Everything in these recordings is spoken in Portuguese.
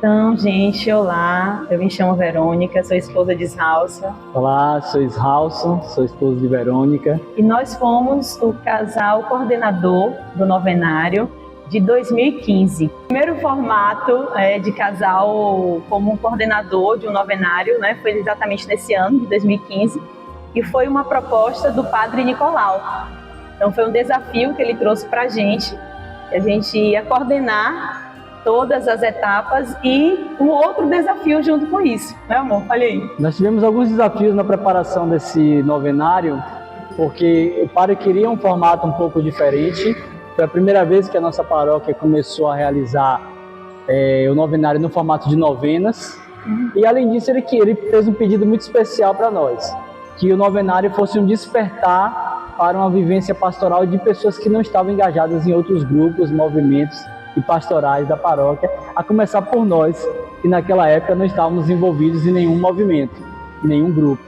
Então, gente, olá, eu me chamo Verônica, sou esposa de Israelson. Olá, sou Israelson, sou esposo de Verônica. E nós fomos o casal coordenador do novenário de 2015. O primeiro formato de casal como coordenador de um novenário, né, foi exatamente nesse ano, de 2015, e foi uma proposta do padre Nicolau. Então foi um desafio que ele trouxe para a gente ia coordenar todas as etapas e um outro desafio junto com isso, né, amor? Olha aí. Nós tivemos alguns desafios na preparação desse novenário, porque o padre queria um formato um pouco diferente. Foi a primeira vez que a nossa paróquia começou a realizar o novenário no formato de novenas. E além disso, ele fez um pedido muito especial para nós, que o novenário fosse um despertar para uma vivência pastoral de pessoas que não estavam engajadas em outros grupos, movimentos e pastorais da paróquia, a começar por nós, que naquela época não estávamos envolvidos em nenhum movimento, em nenhum grupo.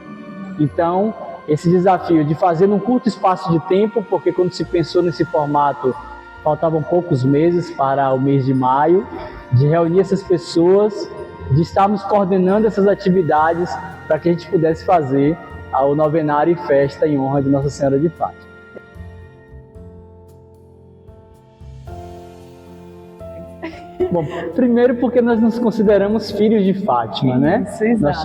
Então, esse desafio de fazer num curto espaço de tempo, porque quando se pensou nesse formato, faltavam poucos meses para o mês de maio, de reunir essas pessoas, de estarmos coordenando essas atividades para que a gente pudesse fazer o novenário e festa em honra de Nossa Senhora de Fátima. Bom, primeiro porque nós nos consideramos filhos de Fátima, né? Isso, nós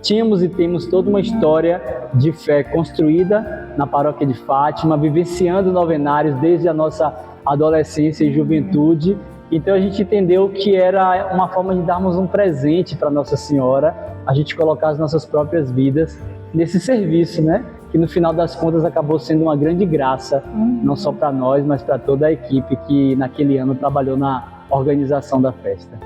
tínhamos e temos toda uma história de fé construída na paróquia de Fátima, vivenciando novenários desde a nossa adolescência e juventude. Então a gente entendeu que era uma forma de darmos um presente para Nossa Senhora, a gente colocar as nossas próprias vidas nesse serviço, né? Que no final das contas acabou sendo uma grande graça, não só para nós, mas para toda a equipe que naquele ano trabalhou na organização da festa.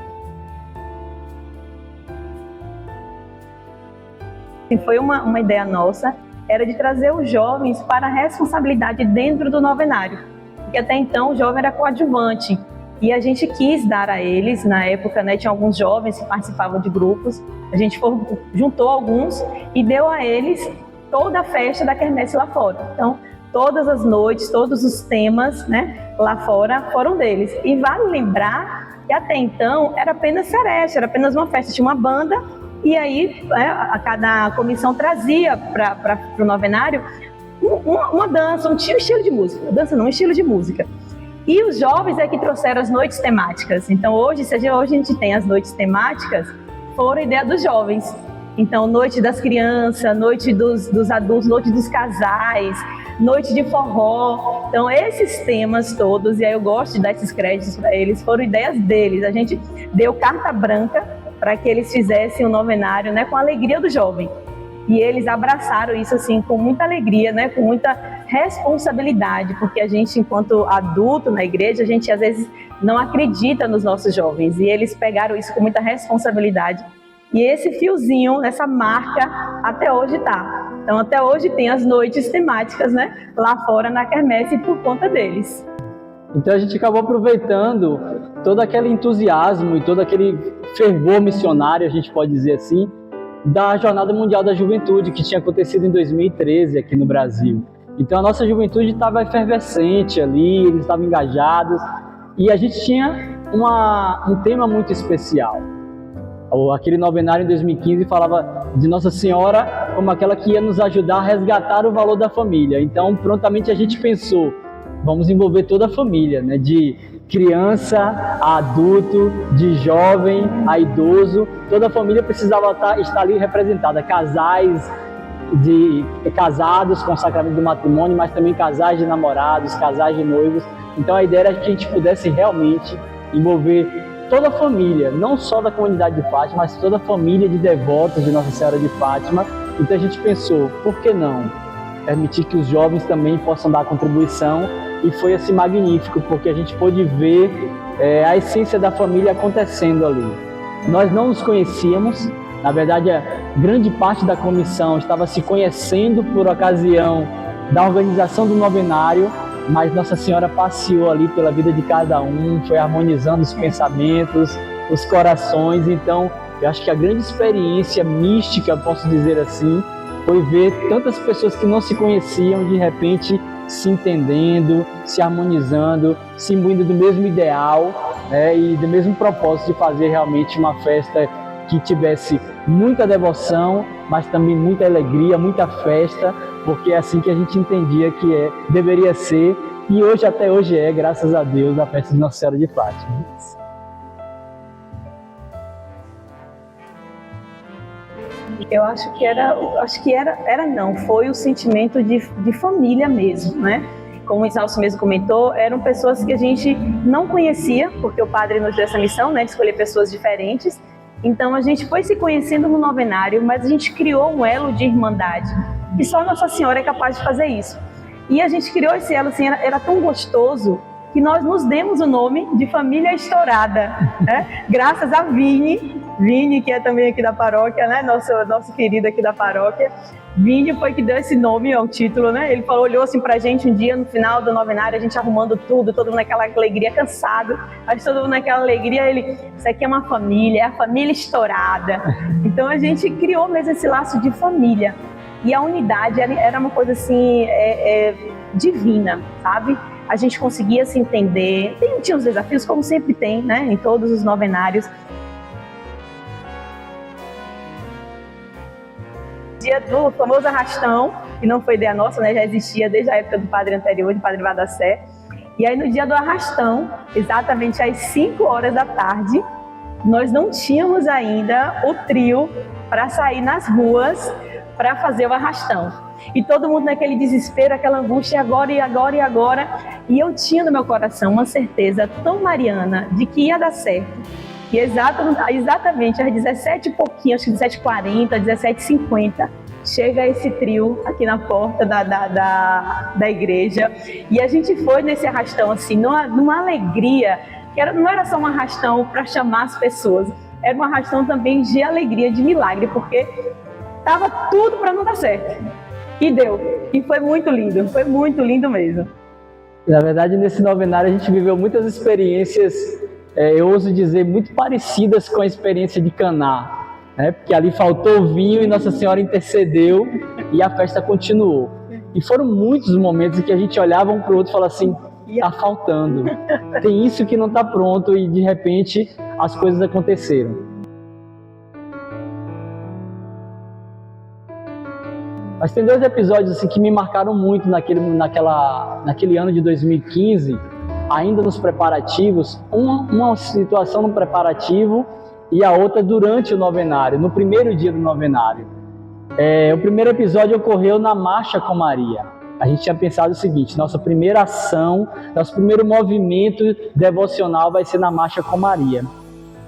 Foi uma ideia nossa, era de trazer os jovens para a responsabilidade dentro do novenário, porque até então o jovem era coadjuvante, e a gente quis dar a eles, na época, né, tinha alguns jovens que participavam de grupos, a gente juntou alguns e deu a eles toda a festa da quermesse lá fora. Então, todas as noites, todos os temas, né, lá fora foram deles. E vale lembrar que até então era apenas sereste, era apenas uma festa, tinha uma banda, e aí cada comissão trazia para o novenário uma dança, um estilo de música. Dança não, um estilo de música. E os jovens é que trouxeram as noites temáticas. Então hoje a gente tem as noites temáticas, foram ideia dos jovens. Então, noite das crianças, noite dos adultos, noite dos casais, noite de forró. Então, esses temas todos, e aí eu gosto de dar esses créditos para eles, foram ideias deles. A gente deu carta branca para que eles fizessem o novenário, né, com a alegria do jovem. E eles abraçaram isso assim com muita alegria, né, com muita responsabilidade, porque a gente, enquanto adulto na igreja, a gente às vezes não acredita nos nossos jovens. E eles pegaram isso com muita responsabilidade. E esse fiozinho, essa marca, até hoje tá. Então, até hoje tem as noites temáticas, né, lá fora na quermesse por conta deles. Então, a gente acabou aproveitando todo aquele entusiasmo e todo aquele fervor missionário, a gente pode dizer assim, da Jornada Mundial da Juventude, que tinha acontecido em 2013 aqui no Brasil. Então, a nossa juventude estava efervescente ali, eles estavam engajados, e a gente tinha um tema muito especial. Aquele novenário em 2015 falava de Nossa Senhora como aquela que ia nos ajudar a resgatar o valor da família. Então, prontamente a gente pensou, vamos envolver toda a família, né? De criança a adulto, de jovem a idoso, toda a família precisava estar ali representada. Casais casados com o sacramento do matrimônio, mas também casais de namorados, casais de noivos. Então a ideia era que a gente pudesse realmente envolver toda a família, não só da comunidade de Fátima, mas toda a família de devotos de Nossa Senhora de Fátima. Então a gente pensou, por que não permitir que os jovens também possam dar contribuição? E foi assim magnífico, porque a gente pôde ver a essência da família acontecendo ali. Nós não nos conhecíamos, na verdade a grande parte da comissão estava se conhecendo por ocasião da organização do novenário, mas Nossa Senhora passeou ali pela vida de cada um, foi harmonizando os pensamentos, os corações. Então, eu acho que a grande experiência mística, posso dizer assim, foi ver tantas pessoas que não se conheciam, de repente, se entendendo, se harmonizando, se imbuindo do mesmo ideal, né? E do mesmo propósito de fazer realmente uma festa que tivesse muita devoção, mas também muita alegria, muita festa, porque é assim que a gente entendia que deveria ser, e hoje até hoje graças a Deus, a festa de Nossa Senhora de Fátima. Eu foi o sentimento de família mesmo, né? Como o Isalcio mesmo comentou, eram pessoas que a gente não conhecia, porque o padre nos deu essa missão, né, de escolher pessoas diferentes. Então a gente foi se conhecendo no novenário, mas a gente criou um elo de irmandade, e só Nossa Senhora é capaz de fazer isso. E a gente criou esse elo, assim, era tão gostoso, que nós nos demos o nome de Família Estourada, né? Graças a Vini, que é também aqui da paróquia, né? Nosso querido aqui da paróquia. Vini foi que deu esse nome ao título, né? Ele olhou assim pra gente um dia no final do novenário, a gente arrumando tudo, todo mundo naquela alegria, cansado, mas todo mundo naquela alegria, isso aqui é uma família, é a família estourada. Então a gente criou mesmo esse laço de família. E a unidade era uma coisa assim, divina, sabe? A gente conseguia se entender, tinha os desafios, como sempre tem, né? Em todos os novenários. Dia do famoso arrastão, que não foi ideia nossa, né? Já existia desde a época do padre anterior, de Padre Vadacé. E aí no dia do arrastão, exatamente às 5 horas da tarde, nós não tínhamos ainda o trio para sair nas ruas para fazer o arrastão. E todo mundo naquele desespero, aquela angústia, agora e agora e agora. E eu tinha no meu coração uma certeza tão mariana de que ia dar certo. E exatamente às 17 e pouquinho, acho que 17h40, 17h50, chega esse trio aqui na porta da igreja. E a gente foi nesse arrastão assim, numa alegria, que não era só um arrastão para chamar as pessoas, era um arrastão também de alegria, de milagre, porque estava tudo para não dar certo. E deu. E foi muito lindo mesmo. Na verdade, nesse novenário a gente viveu muitas experiências, eu ouso dizer, muito parecidas com a experiência de Caná, né? Porque ali faltou vinho e Nossa Senhora intercedeu e a festa continuou. E foram muitos momentos em que a gente olhava um para o outro e falava assim, está faltando, tem isso que não está pronto, e de repente as coisas aconteceram. Mas tem 2 episódios assim, que me marcaram muito naquele ano de 2015, ainda nos preparativos. Uma situação no preparativo e a outra durante o novenário, no primeiro dia do novenário. O primeiro episódio ocorreu na Marcha com Maria. A gente tinha pensado o seguinte, nossa primeira ação, nosso primeiro movimento devocional vai ser na Marcha com Maria.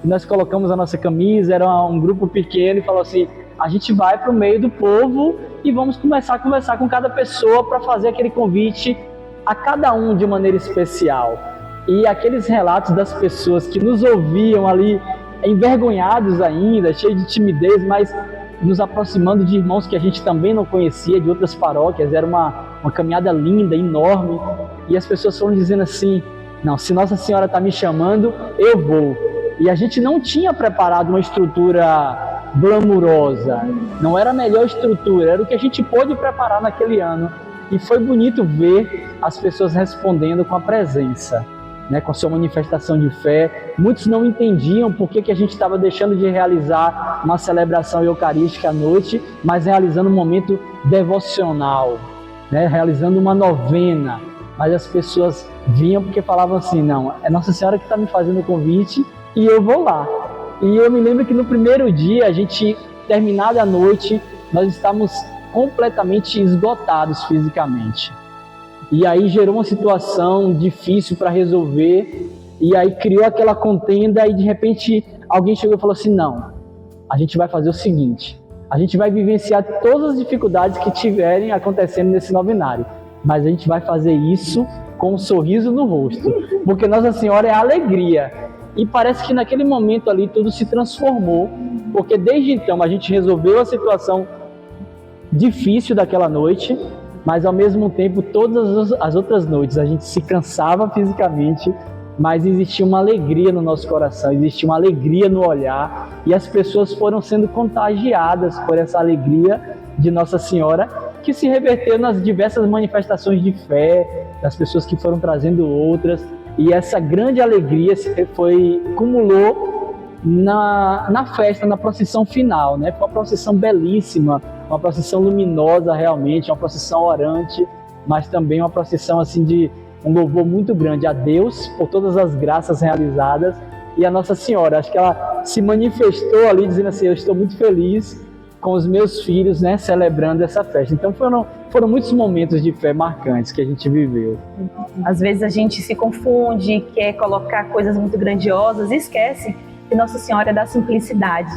E nós colocamos a nossa camisa, era um grupo pequeno, e falou assim, a gente vai para o meio do povo e vamos começar a conversar com cada pessoa para fazer aquele convite a cada um de maneira especial. E aqueles relatos das pessoas que nos ouviam ali, envergonhados ainda, cheios de timidez, mas nos aproximando de irmãos que a gente também não conhecia, de outras paróquias, era uma caminhada linda, enorme, e as pessoas foram dizendo assim, não, se Nossa Senhora está me chamando, eu vou. E a gente não tinha preparado uma estrutura glamurosa, não era a melhor estrutura, era o que a gente pôde preparar naquele ano. E foi bonito ver as pessoas respondendo com a presença, né, com a sua manifestação de fé. Muitos não entendiam por que a gente estava deixando de realizar uma celebração eucarística à noite, mas realizando um momento devocional, né, realizando uma novena. Mas as pessoas vinham porque falavam assim, não, é Nossa Senhora que está me fazendo o convite e eu vou lá. E eu me lembro que no primeiro dia, a gente, terminada a noite, nós estávamos completamente esgotados fisicamente. E aí gerou uma situação difícil para resolver, e aí criou aquela contenda, e de repente alguém chegou e falou assim, não, a gente vai fazer o seguinte, a gente vai vivenciar todas as dificuldades que tiverem acontecendo nesse novenário, mas a gente vai fazer isso com um sorriso no rosto, porque Nossa Senhora é a alegria. E parece que naquele momento ali tudo se transformou, porque desde então a gente resolveu a situação difícil daquela noite, mas ao mesmo tempo todas as outras noites a gente se cansava fisicamente, mas existia uma alegria no nosso coração, existia uma alegria no olhar, e as pessoas foram sendo contagiadas por essa alegria de Nossa Senhora, que se reverteu nas diversas manifestações de fé, das pessoas que foram trazendo outras. E essa grande alegria cumulou na festa, na procissão final, né? Foi uma procissão belíssima, uma procissão luminosa realmente, uma procissão orante, mas também uma procissão assim de um louvor muito grande a Deus por todas as graças realizadas e a Nossa Senhora. Acho que ela se manifestou ali dizendo assim: eu estou muito feliz com os meus filhos, né, celebrando essa festa. Então foram muitos momentos de fé marcantes que a gente viveu. Às vezes a gente se confunde, quer colocar coisas muito grandiosas e esquece que Nossa Senhora é da simplicidade,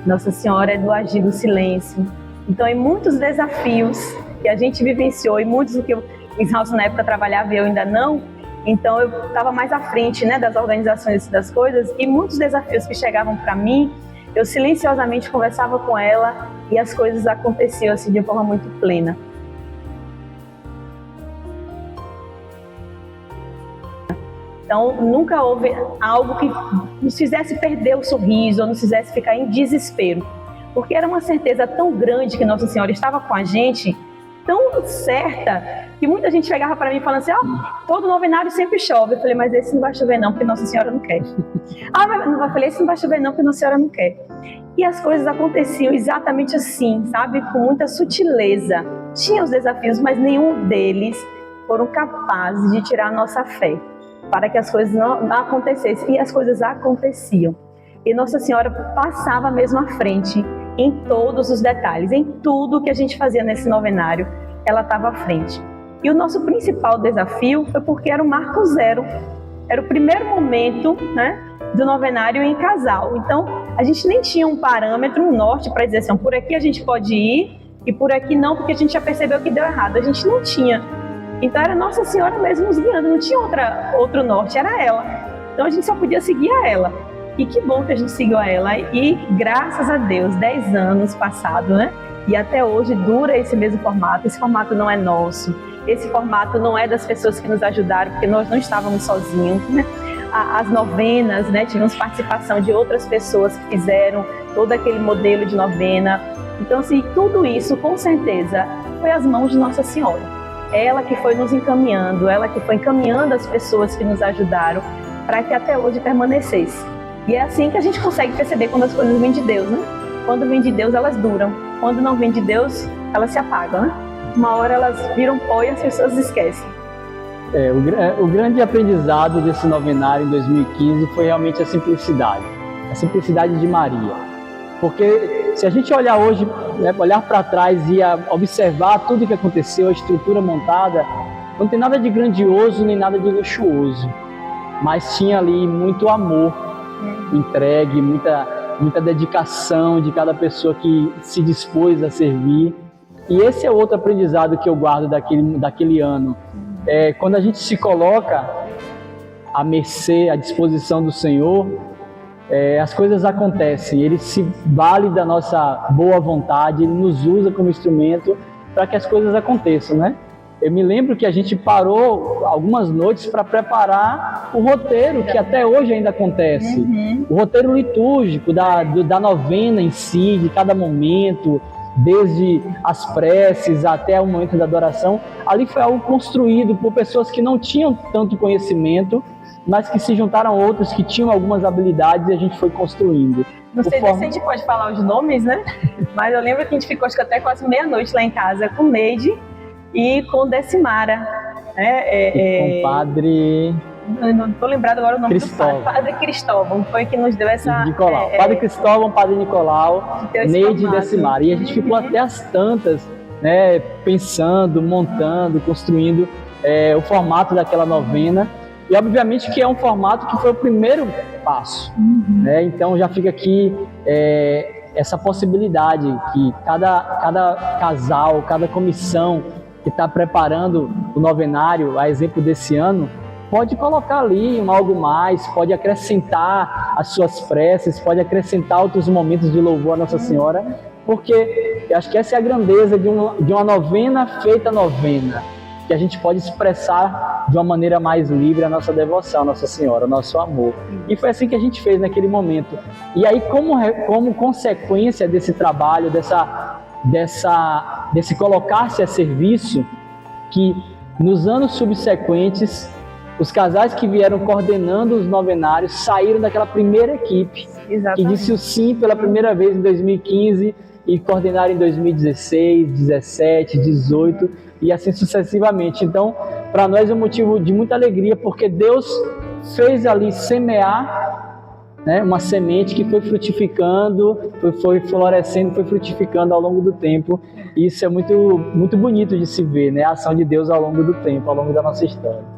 Nossa Senhora é do agir do silêncio. Então, em muitos desafios que a gente vivenciou, e muitos do que o Isnalson na época trabalhava e eu ainda não, então eu estava mais à frente, né, das organizações das coisas, e muitos desafios que chegavam para mim, eu silenciosamente conversava com ela e as coisas aconteciam assim de forma muito plena. Então, nunca houve algo que nos fizesse perder o sorriso ou nos fizesse ficar em desespero, porque era uma certeza tão grande que Nossa Senhora estava com a gente, tão certa, que muita gente chegava para mim falando assim: todo novenário sempre chove. Eu falei: mas esse não vai chover não, porque Nossa Senhora não quer. Eu falei: esse não vai chover não, porque Nossa Senhora não quer. E as coisas aconteciam exatamente assim, sabe? Com muita sutileza. Tinha os desafios, mas nenhum deles foram capazes de tirar a nossa fé, para que as coisas não acontecessem. E as coisas aconteciam. E Nossa Senhora passava mesmo à frente em todos os detalhes, em tudo que a gente fazia nesse novenário, ela estava à frente. E o nosso principal desafio foi porque era o marco zero, era o primeiro momento, né, do novenário em casal. Então, a gente nem tinha um parâmetro, um norte para dizer assim: por aqui a gente pode ir e por aqui não, porque a gente já percebeu que deu errado. A gente não tinha. Então, era Nossa Senhora mesmo nos guiando, não tinha outro norte, era ela. Então, a gente só podia seguir a ela. E que bom que a gente seguiu a ela. E graças a Deus, 10 anos passados, né? E até hoje dura esse mesmo formato. Esse formato não é nosso. Esse formato não é das pessoas que nos ajudaram, porque nós não estávamos sozinhos, né? As novenas, né? Tivemos participação de outras pessoas que fizeram todo aquele modelo de novena. Então, assim, tudo isso, com certeza, foi às mãos de Nossa Senhora. Ela que foi nos encaminhando, ela que foi encaminhando as pessoas que nos ajudaram para que até hoje permanecesse. E é assim que a gente consegue perceber quando as coisas vêm de Deus, né? Quando vêm de Deus, elas duram. Quando não vêm de Deus, elas se apagam, né? Uma hora elas viram pó e as pessoas esquecem. O grande aprendizado desse novenário em 2015 foi realmente a simplicidade de Maria. Porque se a gente olhar hoje, né, olhar para trás e observar tudo que aconteceu, a estrutura montada, não tem nada de grandioso nem nada de luxuoso, mas tinha ali muito amor entregue, muita dedicação de cada pessoa que se dispôs a servir. E esse é outro aprendizado que eu guardo daquele ano. Quando a gente se coloca à mercê, à disposição do Senhor, as coisas acontecem. Ele se vale da nossa boa vontade, Ele nos usa como instrumento para que as coisas aconteçam, né? Eu me lembro que a gente parou algumas noites para preparar o roteiro, que até hoje ainda acontece. O roteiro litúrgico da novena em si, de cada momento, desde as preces até o momento da adoração. Ali foi algo construído por pessoas que não tinham tanto conhecimento, mas que se juntaram a outros que tinham algumas habilidades e a gente foi construindo. Não sei se a gente pode falar os nomes, né? Mas eu lembro que a gente ficou acho que até quase meia-noite lá em casa com Neide e com Decimara. E com o padre... Eu não estou lembrado agora o nome Cristóvão. do padre Cristóvão, foi que nos deu essa... Nicolau. Padre Cristóvão, padre Nicolau, Neide e Decimara. E a gente ficou até as tantas, né, pensando, montando, construindo o formato daquela novena. E obviamente que é um formato que foi o primeiro passo, né? Então já fica aqui essa possibilidade que cada casal, cada comissão que está preparando o novenário, a exemplo desse ano, pode colocar ali algo mais, pode acrescentar as suas preces, pode acrescentar outros momentos de louvor a Nossa Senhora, porque eu acho que essa é a grandeza de uma novena feita novena, que a gente pode expressar de uma maneira mais livre a nossa devoção a Nossa Senhora, o nosso amor. E foi assim que a gente fez naquele momento. E aí, como consequência desse trabalho, desse colocar-se a serviço, que nos anos subsequentes os casais que vieram coordenando os novenários saíram daquela primeira equipe, que disse o sim pela primeira vez em 2015 e coordenaram em 2016, 17, 18 e assim sucessivamente. Então, para nós é um motivo de muita alegria, porque Deus fez ali semear, né, uma semente que foi frutificando, foi florescendo, foi frutificando ao longo do tempo. E isso é muito, muito bonito de se ver, né, a ação de Deus ao longo do tempo, ao longo da nossa história.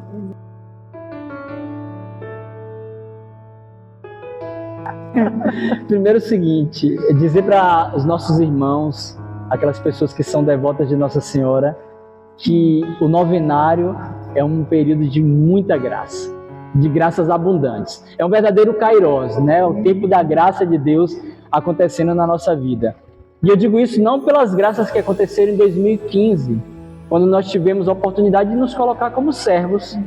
Primeiro o seguinte, é dizer para os nossos irmãos, aquelas pessoas que são devotas de Nossa Senhora, que o novenário é um período de muita graça, de graças abundantes. É um verdadeiro kairos, né? O tempo da graça de Deus acontecendo na nossa vida. E eu digo isso não pelas graças que aconteceram em 2015, quando nós tivemos a oportunidade de nos colocar como servos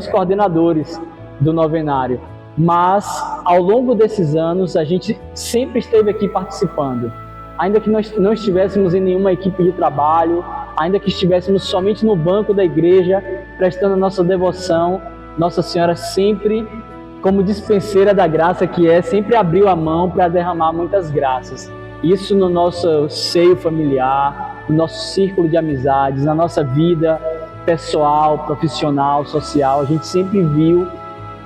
coordenadores do novenário. Mas, ao longo desses anos, a gente sempre esteve aqui participando. Ainda que nós não estivéssemos em nenhuma equipe de trabalho, ainda que estivéssemos somente no banco da igreja, prestando a nossa devoção, Nossa Senhora sempre, como dispenseira da graça que é, sempre abriu a mão para derramar muitas graças. Isso no nosso seio familiar, no nosso círculo de amizades, na nossa vida pessoal, profissional, social. A gente sempre viu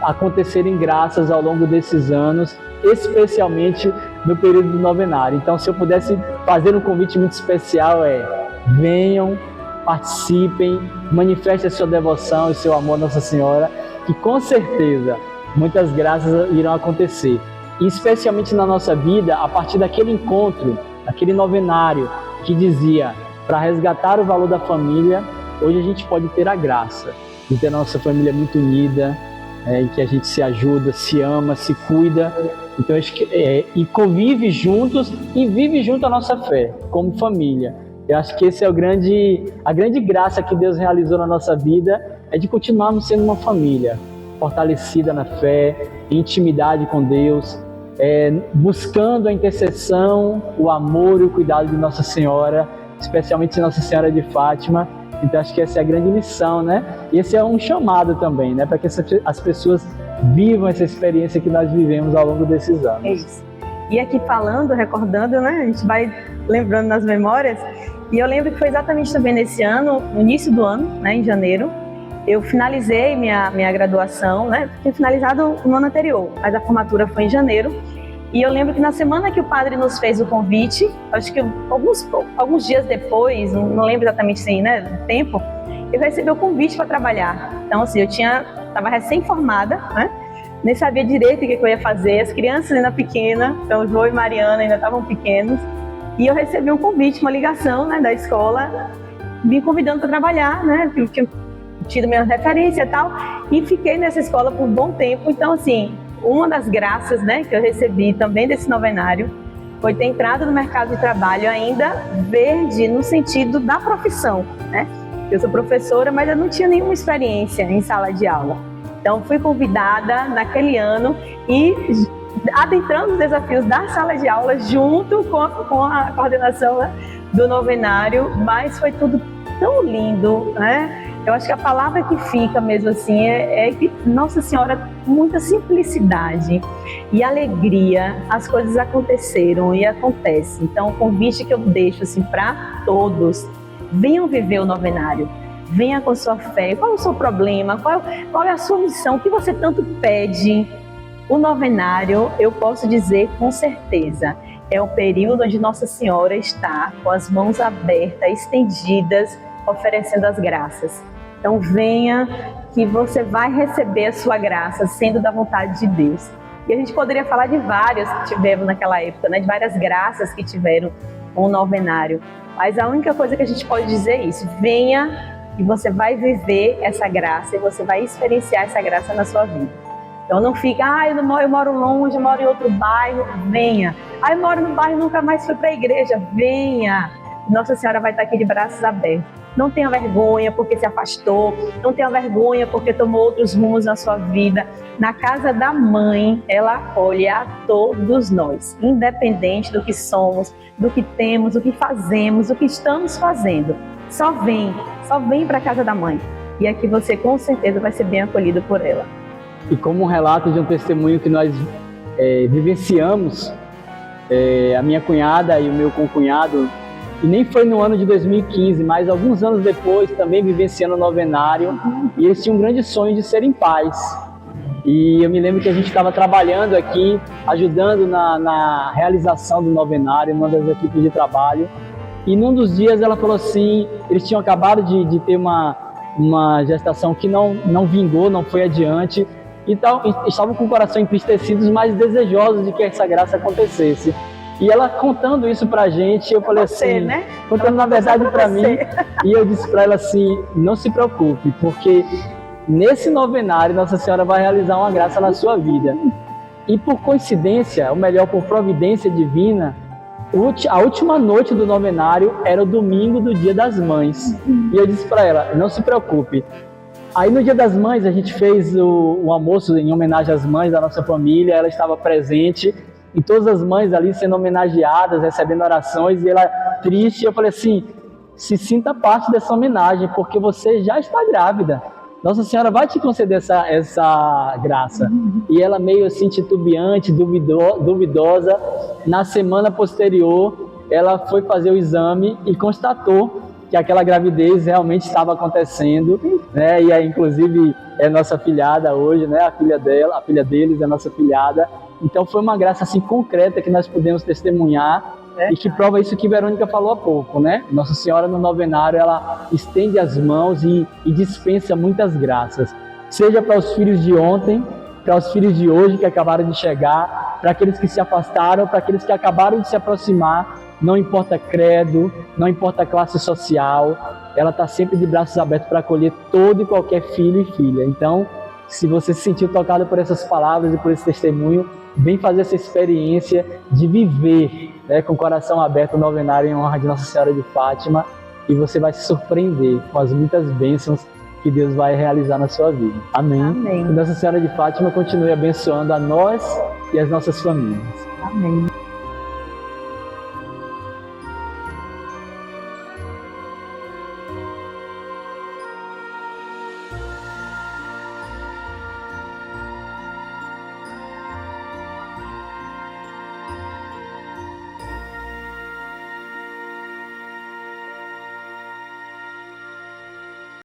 acontecerem graças ao longo desses anos, especialmente no período do novenário. Então, se eu pudesse fazer um convite muito especial, venham, participem, manifestem a sua devoção e seu amor a Nossa Senhora, que com certeza muitas graças irão acontecer. E especialmente na nossa vida, a partir daquele encontro, aquele novenário que dizia, para resgatar o valor da família, hoje a gente pode ter a graça de ter a nossa família muito unida, em que a gente se ajuda, se ama, se cuida, então, e convive juntos e vive junto a nossa fé, como família. Eu acho que esse é a grande graça que Deus realizou na nossa vida, é de continuarmos sendo uma família, fortalecida na fé, em intimidade com Deus, buscando a intercessão, o amor e o cuidado de Nossa Senhora, especialmente Nossa Senhora de Fátima. Então, acho que essa é a grande lição, né? E esse é um chamado também, né? Para que as pessoas vivam essa experiência que nós vivemos ao longo desses anos. É isso. E aqui falando, recordando, né? A gente vai lembrando nas memórias. E eu lembro que foi exatamente também nesse ano, no início do ano, né? Em janeiro, eu finalizei minha graduação, né? Tinha finalizado no ano anterior, mas a formatura foi em janeiro. E eu lembro que na semana que o padre nos fez o convite, acho que alguns dias depois, não lembro exatamente assim, né, o tempo, eu recebi o convite para trabalhar. Então, assim, eu estava recém-formada, né, nem sabia direito o que eu ia fazer, as crianças ainda pequenas, então João e Mariana ainda estavam pequenos, e eu recebi um convite, uma ligação, né, da escola, me convidando para trabalhar, né, eu tinha tido minha referência e tal, e fiquei nessa escola por um bom tempo. Então, assim, uma das graças, né, que eu recebi também desse novenário foi ter entrado no mercado de trabalho ainda verde no sentido da profissão, né? Eu sou professora, mas eu não tinha nenhuma experiência em sala de aula. Então, fui convidada naquele ano e adentrando os desafios da sala de aula junto com a coordenação, né, do novenário, mas foi tudo tão lindo, né? Eu acho que a palavra que fica mesmo assim é que Nossa Senhora, muita simplicidade e alegria, as coisas aconteceram e acontecem. Então, o convite que eu deixo assim para todos, venham viver o novenário, venha com sua fé. Qual é o seu problema? Qual é a sua missão? O que você tanto pede? O novenário, eu posso dizer com certeza, é o período onde Nossa Senhora está com as mãos abertas, estendidas, oferecendo as graças. Então venha, que você vai receber a sua graça, sendo da vontade de Deus. E a gente poderia falar de várias que tivemos naquela época, né? De várias graças que tiveram com o novenário. Mas a única coisa que a gente pode dizer é isso: venha e você vai viver essa graça e você vai experienciar essa graça na sua vida. Então não fica, eu moro longe, eu moro em outro bairro, venha. Eu moro no bairro, nunca mais fui para a igreja, venha. Nossa Senhora vai estar aqui de braços abertos. Não tenha vergonha porque se afastou, não tenha vergonha porque tomou outros rumos na sua vida. Na casa da mãe, ela acolhe a todos nós, independente do que somos, do que temos, do que fazemos, do que estamos fazendo. Só vem para a casa da mãe. e aqui você com certeza vai ser bem acolhido por ela. E como um relato de um testemunho que nós vivenciamos, a minha cunhada e o meu concunhado, e nem foi no ano de 2015, mas alguns anos depois, também vivenciando o novenário, e eles tinham um grande sonho de serem pais. E eu me lembro que a gente estava trabalhando aqui, ajudando na realização do novenário, numa das equipes de trabalho, e num dos dias ela falou assim, eles tinham acabado de ter uma gestação que não vingou, não foi adiante, e estavam com o coração entristecidos, mas desejosos de que essa graça acontecesse. E ela contando isso pra gente, eu falei assim, né? contando na verdade pra mim, e eu disse pra ela assim, não se preocupe, porque nesse novenário Nossa Senhora vai realizar uma graça na sua vida. E por coincidência, ou melhor, por providência divina, a última noite do novenário era o domingo do Dia das Mães. E eu disse pra ela, não se preocupe. Aí no Dia das Mães a gente fez o almoço em homenagem às mães da nossa família, ela estava presente, e todas as mães ali sendo homenageadas, recebendo orações, e ela triste, eu falei assim, se sinta parte dessa homenagem, porque você já está grávida. Nossa Senhora vai te conceder essa graça. E ela meio assim titubeante, duvidosa, na semana posterior, ela foi fazer o exame e constatou que aquela gravidez realmente estava acontecendo, né? E aí, inclusive, é nossa filhada hoje, né? A filha deles é nossa filhada. Então foi uma graça assim concreta que nós pudemos testemunhar e que prova isso que Verônica falou há pouco, né? Nossa Senhora no novenário, ela estende as mãos e dispensa muitas graças. Seja para os filhos de ontem, para os filhos de hoje que acabaram de chegar, para aqueles que se afastaram, para aqueles que acabaram de se aproximar, não importa credo, não importa classe social, ela está sempre de braços abertos para acolher todo e qualquer filho e filha. Então, se você se sentiu tocado por essas palavras e por esse testemunho, vem fazer essa experiência de viver, né, com o coração aberto o novenário em honra de Nossa Senhora de Fátima, e você vai se surpreender com as muitas bênçãos que Deus vai realizar na sua vida. Amém. Amém. Que Nossa Senhora de Fátima continue abençoando a nós e as nossas famílias. Amém.